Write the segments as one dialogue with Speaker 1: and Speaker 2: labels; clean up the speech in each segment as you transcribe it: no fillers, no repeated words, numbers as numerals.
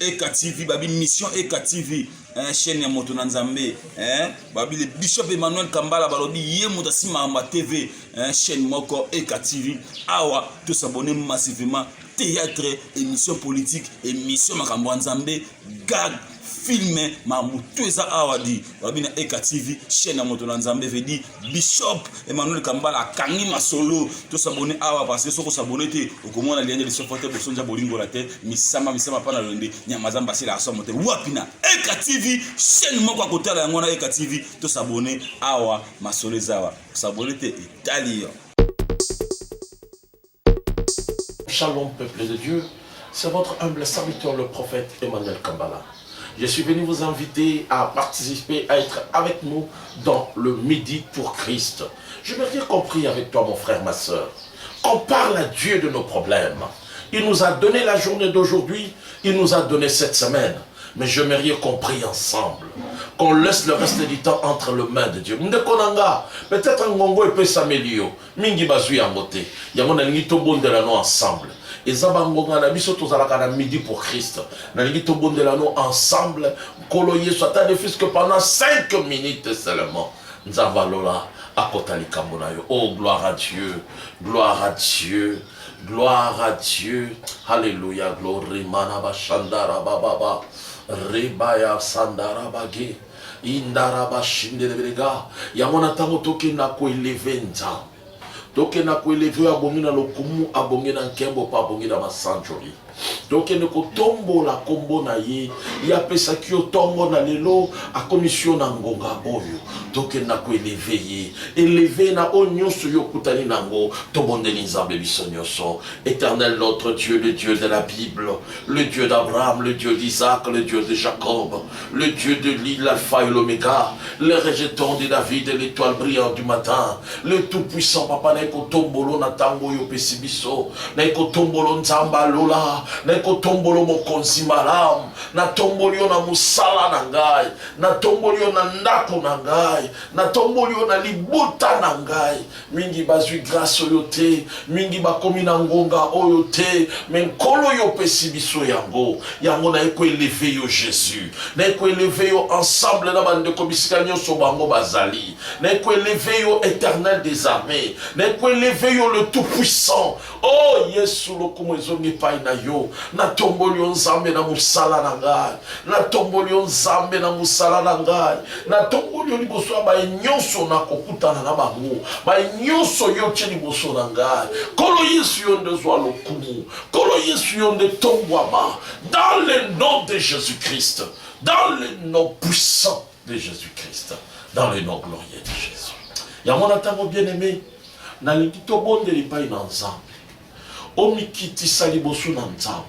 Speaker 1: Eka TV, babi mission Eka TV, chaîne ya moto na Nzambe, babi le Bishop Emmanuel Kambala balobi ye moto simama TV, chaîne moko Eka TV. Awa tous s'abonner massivement, théâtre, émission politique, émission makambo Nzambe, gag, film, mamutueza awadi, babi na Eka TV, chaîne ya moto na Nzambe vedi Bishop Emmanuel Kambala kangi masolo, tous s'abonner awa parce que soko s'abonner te, okomona liende de sofote bosonja bolingo la te, misama pana londe, nyamazamba c'est la somme te, wapina Eka TV, chaîne moko à côté la ngona Eka TV, tous s'abonner awa masolo zawa, s'abonner te Italien.
Speaker 2: Shalom peuple de Dieu, c'est votre humble serviteur le prophète Emmanuel Kambala. Je suis venu vous inviter à participer, à être avec nous dans le Midi pour Christ. Je veux dire compris avec toi mon frère, ma soeur, qu'on parle à Dieu de nos problèmes. Il nous a donné la journée d'aujourd'hui, il nous a donné cette semaine. Mais je m'aimerais compris ensemble, qu'on laisse le reste du temps entre les mains de Dieu. Peut-être un Ngongo peut s'améliorer. Mingi bazui en beauté. Il y a mon ami Tobon de l'anneau ensemble. Et Zabangonga na biso tozalaka na Midi pour Christ. Na lingi Tobon de l'anneau ensemble. Koloye soit ne fût que pendant 5 minutes seulement. Nzavalola akotali kamonayo. Oh gloire à Dieu, gloire à Dieu. Gloire à Dieu. Alléluia. Glory manaba shandara baba. Rebaya sandara bage. Indaraba shindelega. Yamona tango toke na ko eleve nza. Toke na ko eleve abongina lokumu abongina nkembo pa abongina masanjori. Toke ne ko tombo la kombo na ye. Ya pesa kio tombo na lelo a commission na ngonga oyo. Toke na ko eleve ye. Eleve na onyoso yokutani nango. Tobonde nzambe bisonyoso. Éternel notre Dieu, le Dieu de la Bible, le Dieu d'Abraham, le Dieu d'Isaac, le Dieu de Jacob, le Dieu de l'île, l'alpha et l'oméga, le rejeton de David, l'étoile brillante du matin, le tout-puissant papa naiko tombolo na tango yo pesibiso, naiko tombolo nzamba lola, naiko tombolo mokonzi malam, na tombolio na musala na ngai, na tombolio na ndako na ngai, na tombolio na libuta na ngai, mingi bazui grâce oyo te, mingi bakomi na ngonga oyo te, men kolo yo pesibiso yango, yango na eko eleve yo Jésus, na eko eleve yo ensemble na bande komisika nyonso bango bazali, na eko eleve yo éternel des armées, na eko eleve yo le tout puissant, oh Yesu lokumu ezongi pai na yo, na tomboli yo nzambe na musala na ngai, na tomboli yo nzambe na musala na ngai, na tomboli yo liboso ya bae nyonso na kokutana na bango, bae nyonso yo tie liboso na ngai, kolo Yesu yo nde zwa lokumu, kolo Yesu yo nde tongwama, dans le nom de Jésus-Christ, dans le nom puissant de Jésus-Christ, dans le nom glorieux de Jésus. Yamona tango bien-aimé, na likito bonde lipai na nzambe, omikiti salibosu na nzambe,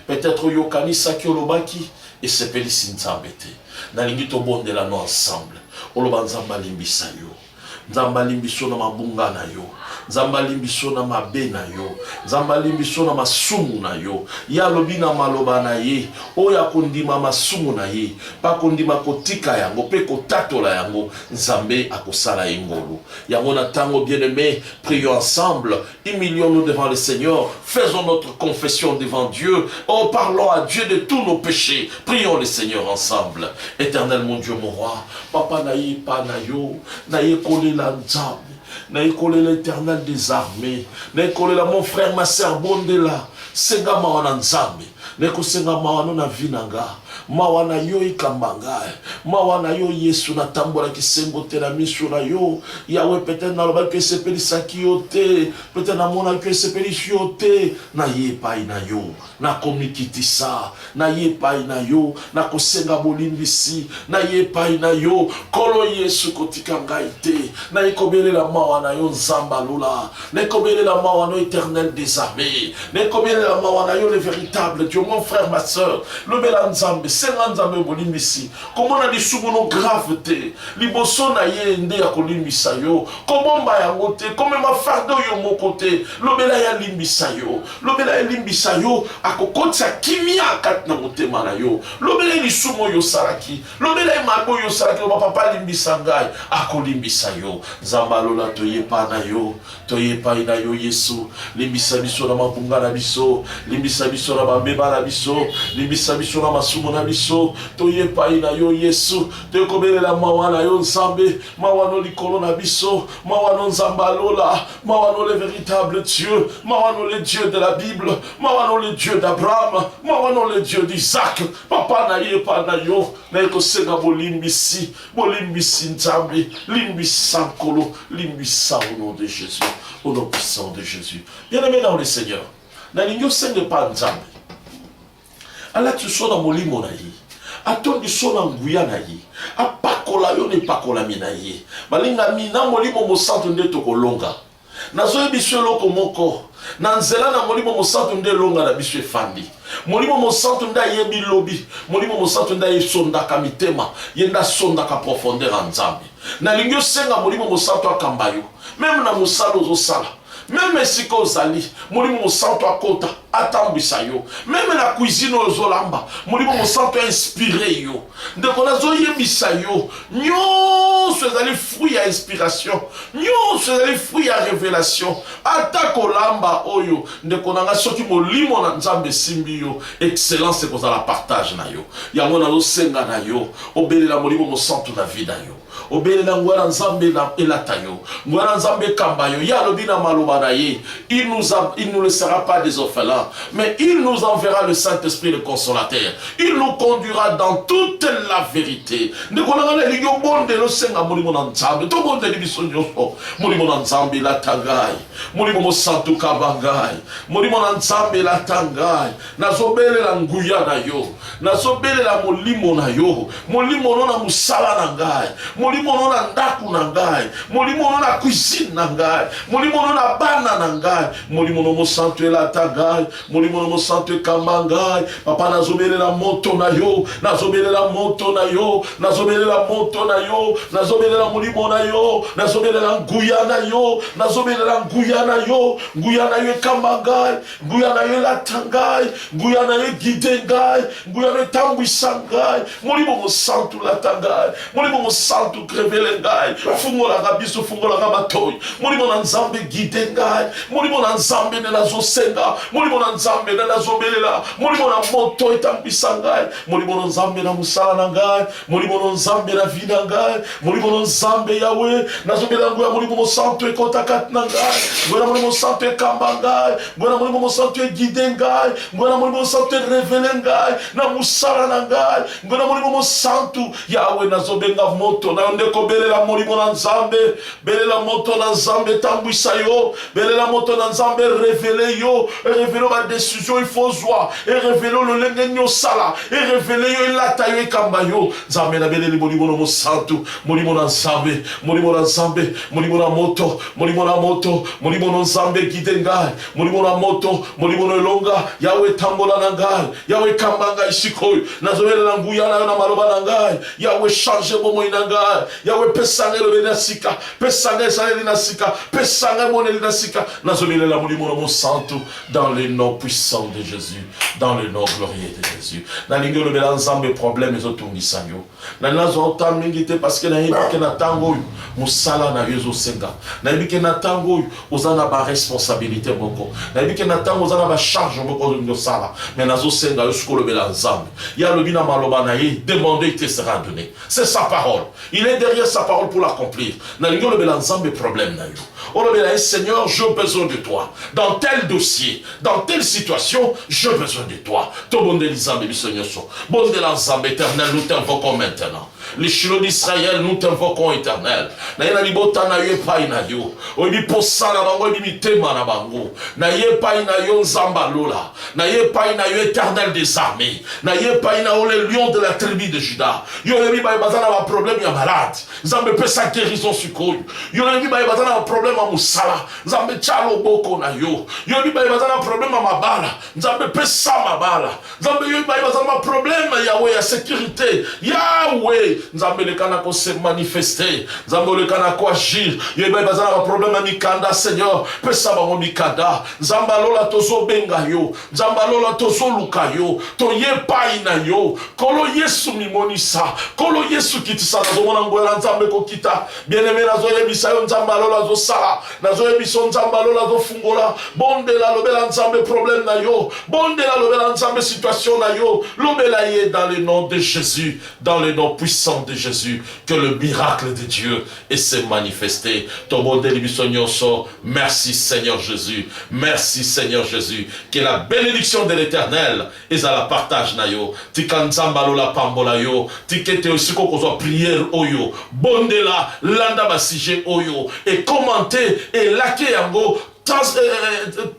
Speaker 2: peut-être yokani saki olobaki, et sepelisi nzambe te, na likito bonde la no ensemble, oloba nzamba limbisa yo, nzamba limbiso na mabunga na yo, nzamba limbiso na mabe na yo, nzamba limbiso na masumu na yo, ya lobi na maloba na ye, oya kondima masumu na ye, pa kondima kotika yango, pe kotatola yango, nzambe akosala ingolo. Yango na tango bien-aimé, prions ensemble, humilions-nous devant le Seigneur, faisons notre confession devant Dieu, oh parlons à Dieu de tous nos péchés, prions le Seigneur ensemble. Éternel mon Dieu, mon roi, papa na ye pa na yo, na ye kole la nzambe, naikole l'éternel des armées, naikole la mon frère, ma sœur, bondela, senga mawana nzambe, neko senga mawana na vinanga, mawana yo ikambanga, mawana yo Yesu na tambola kisengo te na miso na yo, Yahweh peut-être na loba que sepeli saki yo te, peut-être na mona que sepeli yo te, na ye pai na yo, na komikitisa, na ye pai na yo, na kosenga bolimbisi, na ye pai na yo, kolo Yesu kotika ngai te, na ikobele la mawana yo nzamba lula, na ikobele la mawana éternel des armées, na ikobele la mawana yo le véritable Dieu, mon frère, ma soeur, le belanzambe nzambe senga nzambe bolimbisi komona lisumu no grave te liboso na ye nde ya kolimbisa yo komomba yango te komema fardo yo moko te lobela ya limbisa yo lobela ya limbisa yo akokotisa kimia kati na motema na yo lobela lisumu oyo osalaki lobela mabe oyo osalaki loba papa limbisa ngai akolimbisa yo nzambe alola toyepa na yo toyepai na yo Yesu limbisa biso na mabunga na biso limbisa biso na bambeba na biso limbisa biso na masumu na biso toyepai na yo Yesu tokobelela mawa na yo nzambe mawa no likolo na biso mawa no nzambe alola mawa no le véritable Dieu mawa no le Dieu de la Bible mawa no le Dieu d'Abraham mawa no le Dieu d'Isaac papa na yepa na yo na ekosenga bolimbisi nzambe limbisa nkolo limbisa au nom de Jésus au nom puissant de Jésus bien-aimé dans le Seigneur na ninyo senge pa nzambe ala tuso na molimo na ye atondi so na nguya na ye apakola yo ne pakolami na ye balinga mina molimo mosantu nde tokolonga nazoyebi biso eloko moko na nzela na molimo mosantu nde longa na biso efandi molimo mosantu nde ayebi lobi molimo mosantu nde ayesondaka mitema ye nde asondaka profondeur ya nzambe nalingi osenga molimo mosantu akamba yo meme na mosala ozosala meme esika ozali molimo mosantu akota atambwisa yo meme na cuisine ozolamba molimo mosantu inspiré yo ndeko nazoyebisa yo nyonso ezali fruit ya inspiration nyonso ezali fruit ya révélation ata kolamba oyo ndeko nanga soki molimo na nzambe esimbi yo excellence ekozala partage na yo yango nazosenga na yo obelela molimo mosantu na vie na yo obelela ngwala nzambe na elata yo ngwala nzambe kamba yo ya lobi na maloba na ye il nous laissera pas des orphelins mais il nous enverra le Saint-Esprit le consolateur il nous conduira dans toute la vérité ndeko nanga na lingo bonde lo senga molimo na nzambe to bonde biso nyonso molimo na nzambe la tangai molimo mosantu kabangai molimo na nzambe la tangai nazobelela nguya na yo nazobelela molimo na yo molimo no na musala na ngai molimo no na ndaku na ngai molimo no na cuisine na ngai molimo no na bana na ngai molimo no mosantu elata ngai molimo no mosantu ekamba ngai papa nazobelela moto na yo nazobelela moto na yo nazobelela moto na yo nazobelela molimo na yo nazobelela nguya na yo nazobelela nguya na yo ekamba ngai nguya na yo elata ngai nguya na yo guide ngai nguya na yo etambwisa ngai molimo mosantu lata ngai molimo mosantu révélé ngai fungolaka biso fungolaka batoi molimo na nzambe guide ngai molimo na nzambe nde nazosenga molimo na nzambe nde nazobelela molimo na moto etambwisa ngai molimo na nzambe na mosala na ngai molimo na nzambe na vi na ngai molimo na nzambe yawe nazobelela ngoya molimo mosantu ekota kati na ngai ngoya molimo mosantu ekamba ngai ngoya molimo mosantu eguide ngai ngoya molimo mosantu erévélé ngai na mosala na ngai ngoya molimo mosantu yawe nazobenga moto na ndeko belela molimo na nzambe belela moto na nzambe tambwisa yo belela moto na nzambe révélé yo révélé ba décision il faut zwa et révélé le lenge nyosala et révélé yo elata yo ekamba yo nzambe na beleli molimo na mosantu molimo na nzambe molimo na nzambe molimo na moto molimo na moto molimo na nzambe guide ngai molimo na moto molimo na elonga yawe tambola na ngai yawe kamba ngai sikoyo nazobelela nguya na yo na maloba na ngai yawe change bomoi na ngai yawe pesanga elobeli na sika pesanga esaleli na sika pesanga emoneli na sika nazobelela molimo na mosantu dans le nom puissant de Jésus dans le nom glorieux de Jésus nalingi olobela nzambe problème ezotungisa yo nalinazwa ota mingi te parce que nayebi ke na ntango oyo mosala na yo ezosenga nayebi ke na ntango oyo oza na baresponsabilité moko nayebi ke na ntango oza na bacharge moko olingi osala mais nazosenga yo soki olobela nzambe ye alobi na maloba na ye demandez il te sera donné c'est sa parole il est derrière sa parole pour l'accomplir nalingi olobela nzambe problème na yo olobela Seigneur j'ai besoin de toi dans tel dossier dans telle situation j'ai besoin de toi to bondeli nzambe biso nyonso bondela nzambe éternel nous t'invoquons maintenant Les Shiloh d'Israël, nous t'invoquons, éternel. Na yena libota na ye pa ina yo. Oyebi posala bango, oyebi mitema na bango. Na ye pa ina yo nzamba lola. Na ye pa ina yo éternel des armées. Na ye pa ina yo le lion de la tribu de Juda. Yo yebi ba bazana ba problème ya malade. Nzambe pesa guérison sukoyo. Yo yebi ba bazana ba problème ya musala. Nzambe chalo boko na yo. Yo yebi ba bazana problème ya mabala. Nzambe pesa mabala. Nzambe yo yebi ba bazana problème ya sécurité. Yahweh. Nzambe le kana ko se manifester. Nzambe le kana ko agir. Yo yebi ba bazana problème ya mikanda Seigneur. Pesa bango mikanda. Nzamba lola tozo benga yo. Nzamba lola tozo luka yo. To ye pa ina yo. Kolo Yesu mimonisa. Kolo Yesu kitisa nazo mona ngwela nzambe ko kita. Bien-aimé nazo yebisa yo nzamba lola zo sala. Nazo yebiso nzamba lola zo fungola. Bonde la lobela nzambe problème na yo. Bonde la lobela nzambe situation na yo. Lobela ye dans le nom de Jésus. Dans le nom puissant de Jésus. Que le miracle de Dieu s'est manifesté. Ton bonde libiso nyonso. Merci Seigneur Jésus. Merci Seigneur Jésus. Que la bénédiction de l'Éternel est à la partage na yo. Tika nzamba lola pambola yo. Tikete osiko kozwa prière oyo. Bonde la landa basije oyo. Et commenter et laquer yango.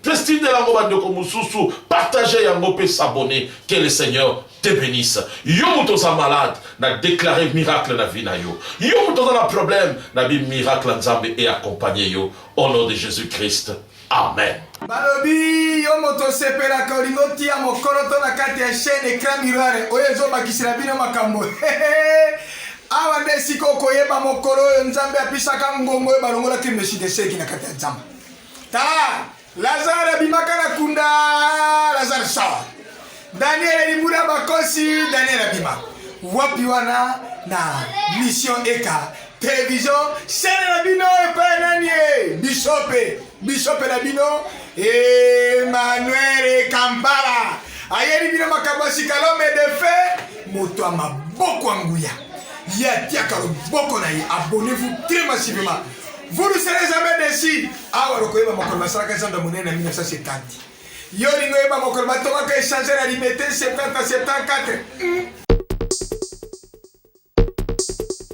Speaker 2: Testine lango bandeko mususu. Partager yango pe s'abonner. Que le Seigneur te bénisse. Yo mutoza malade. Na déclaré miracle na vie na yo. Yo mutoza na problème. Na bi miracle nzambe et accompagné yo. Au nom de Jésus-Christ. Amen.
Speaker 3: Balobi yo moto sepela ka olingo tia mokolo to na kati ya chaîne écran miroir oyo ezobakisela bino makambo awa nde siko koyeba mokolo oyo nzambe apisaka ngongo oyo balongolaki Melchisedeki na kati ya nzamba tala Lazare abimaka na kunda Lazare sawa Daniel elimuna bakosi Daniel abima wapi wana na mission eka télévision chaîne na bino epa nani Bishop na bino Emmanuel Kambala ayeli bino makambo sikalombe de fait moto maboko anguya ya tiaka boko na ye abonnez-vous très massivement vous ne serez jamais déçus awa lokoyeba mokolo masalaka nzambe monene na 1970 yo lingo yeba mokolo batomaka échanger la liberté 70 à 74